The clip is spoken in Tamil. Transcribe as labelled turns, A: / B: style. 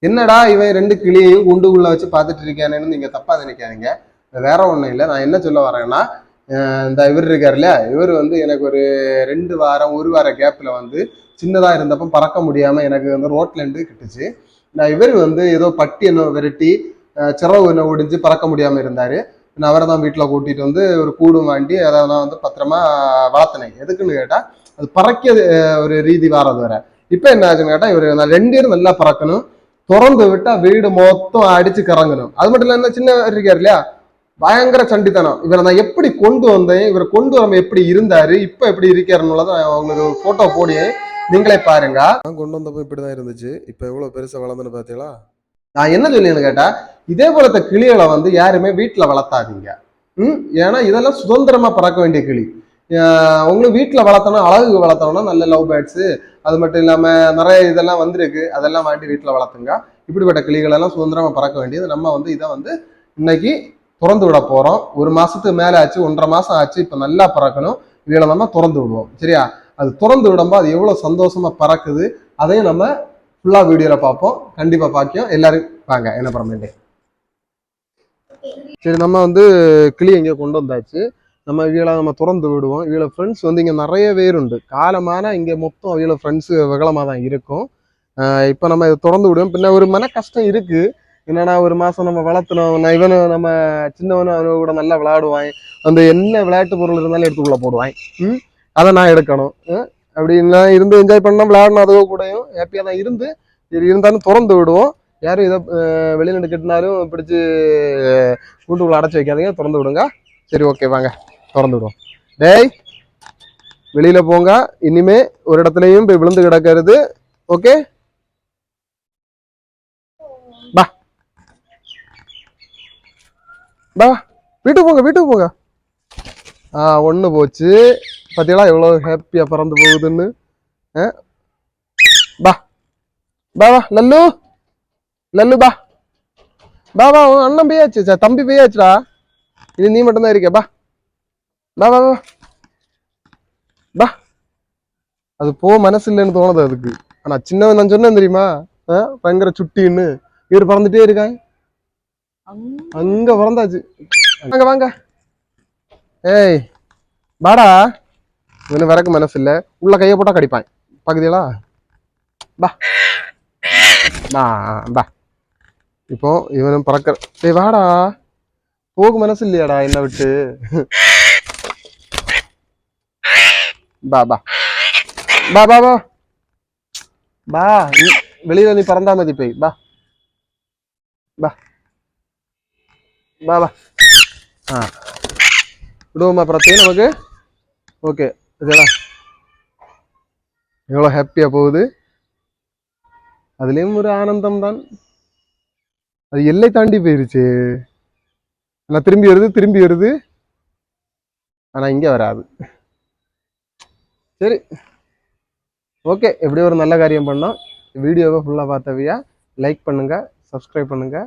A: என்னடா இவன் ரெண்டு கிளியையும் குண்டுக்குள்ள வச்சு பார்த்துட்டு இருக்கானேன்னு நீங்க தப்பா நினைக்காதீங்க. வேற ஒண்ணும் இல்லை. நான் என்ன சொல்ல வரேன்னா, இந்த இவர் இருக்காரு இல்லையா, இவர் வந்து எனக்கு ஒரு 2 வாரம் 1 வார கேப்ல வந்து சின்னதா இருந்தப்ப பறக்க முடியாம எனக்கு வந்து ரோட்ல இருந்து கிட்டுச்சு. நான் இவர் வந்து ஏதோ பட்டி என்ன விரட்டி சிறகு என்ன ஒடிஞ்சு பறக்க முடியாம இருந்தாரு. நான் அவரை தான் வீட்டில் கூட்டிட்டு வந்து ஒரு கூடும் வாண்டி அதை நான் வந்து பத்திரமா வளர்த்தினேன். எதுக்குன்னு கேட்டா அது பறக்க ஒரு ரீதி வாரது வர. இப்ப என்ன ஆச்சுன்னு கேட்டா இவர் நான் 2 பேரும் நல்லா பறக்கணும், திறந்து விட்டா வீடு மொத்தம் அடிச்சு கறங்கணும். அது மட்டும் இல்ல சின்ன இருக்காரு இல்லையா, பயங்கர சண்டித்தனம். இவரை நான் எப்படி கொண்டு வந்தேன், இவரை கொண்டு வர எப்படி இருந்தாரு, இப்ப எப்படி இருக்காருன்னு உங்களுக்கு போட்டோ போடி நீங்களே பாருங்க. நான் கொண்டு வந்தப்போ இப்படிதான் இருந்துச்சு, இப்ப எவ்வளவு பெருசா வளர்ந்துன்னு பாத்தீங்களா. நான் என்ன சொல்லின்னு கேட்டா, இதே போலத்த கிளிகளை வந்து யாருமே வீட்டுல வளர்த்தாதீங்க. ஏன்னா இதெல்லாம் சுதந்திரமா பறக்க வேண்டிய கிளி. உங்களுக்கு வீட்டில் வளர்த்தணும், அழகுக்கு வளர்த்தோம்னா நல்ல லவ் பேர்ட்ஸு, அது மட்டும் இல்லாமல் நிறைய இதெல்லாம் வந்திருக்கு, அதெல்லாம் வாங்கி வீட்டில் வளர்த்துங்க. இப்படிப்பட்ட கிளிகள் எல்லாம் சுதந்திரமாக பறக்க வேண்டியது. நம்ம வந்து இதை வந்து இன்னைக்கு திறந்து விட போகிறோம். 1 மாசத்துக்கு மேலே ஆச்சு, 1.5 மாசம் ஆச்சு. இப்போ நல்லா பறக்கணும். இதில் நம்ம திறந்து விடுவோம், சரியா? அது திறந்து விடும்போது அது எவ்வளோ சந்தோஷமா பறக்குது, அதையும் நம்ம ஃபுல்லாக வீடியோவில் பார்ப்போம். கண்டிப்பாக பார்க்கும். எல்லாரும் வாங்க என்ன பண்ண. சரி, நம்ம வந்து கிளி எங்கேயோ கொண்டு வந்தாச்சு. நம்ம இவளை நம்ம திறந்து விடுவோம். இவளை ஃப்ரெண்ட்ஸ் வந்து இங்கே நிறைய பேர் உண்டு. காலமான இங்கே மொத்தம் இவளை ஃப்ரெண்ட்ஸு வகலமாக தான் இருக்கும். இப்போ நம்ம இதை திறந்து விடுவோம். பின்ன ஒரு மன கஷ்டம் இருக்கு. என்னன்னா 1 மாசம் நம்ம வளர்த்தணும். நான் இவனு நம்ம சின்னவனும் அவனு கூட நல்லா விளையாடுவான். அந்த என்ன விளையாட்டு பொருள் இருந்தாலும் எடுத்துக்குள்ள போடுவான். அதை நான் எடுக்கணும். அப்படி நான் இருந்து என்ஜாய் பண்ணோம், விளையாடணும். அதுவோ கூடயும் ஹாப்பியாக தான் இருந்து சரி இருந்தாலும் திறந்து விடுவோம். யாரும் இதை வெளிநாடு கட்டினாலும் பிடிச்சி கூட்டுக்குள்ள அடைச்சி வைக்காதீங்க, திறந்து விடுங்க. சரி, ஓகே, வாங்க திறந்து விடுவோம். டேய், வெளியில போங்க. இனிமே ஒரு இடத்துலயும் போய் விழுந்து கிடக்கிறது. ஓகே, பா பா, வீட்டுக்கு போங்க, வீட்டுக்கு போங்க. ஒண்ணு போச்சு. பாத்தீங்களா எவ்வளவு ஹாப்பியா பறந்து போகுதுன்னு. பா பா வா லல்லு, லல்லு பா பா வா. அண்ணன் போயாச்சு, தம்பி போயாச்சுடா. இது நீ மட்டும்தான் இருக்க. பா பா பா பா. அது மனசு இல்லைன்னு தோணுது அதுக்கு. ஆனா சின்னவன் நான் சொன்னேன் தெரியுமா, பயங்கர சுட்டின்னு. இவர் பறந்துட்டே இருக்காங்க. அங்க பறந்தாச்சு. வாங்க வாங்க. ஏய் பாடா. இவனு வரக்கு மனசு இல்ல, உள்ள கைய போட்டா கடிப்பான். பாக்குதீங்களா? பா பா பா. இப்போ இவனும் பறக்க. ஏய் வாடா, போக மனசு இல்லையாடா என்ன விட்டு. பா பா பா பா பா பா. வெளியில நீ பறந்தா மதி போய். பா பா பா பா. விடுவோமா பிரச்சனை நமக்கு? ஓகே, இதெல்லாம் எவ்வளோ ஹாப்பியா போகுது. அதுலயும் ஒரு ஆனந்தம் தான். அது எல்லை தாண்டி போயிருச்சு. ஆனா திரும்பி வருது, திரும்பி வருது. ஆனா இங்க வராது. சரி, ஓகே. எப்படியோ ஒரு நல்ல காரியம் பண்ணோம். வீடியோவை ஃபுல்லாக பார்த்தவையா லைக் பண்ணுங்க, சப்ஸ்கிரைப் பண்ணுங்க.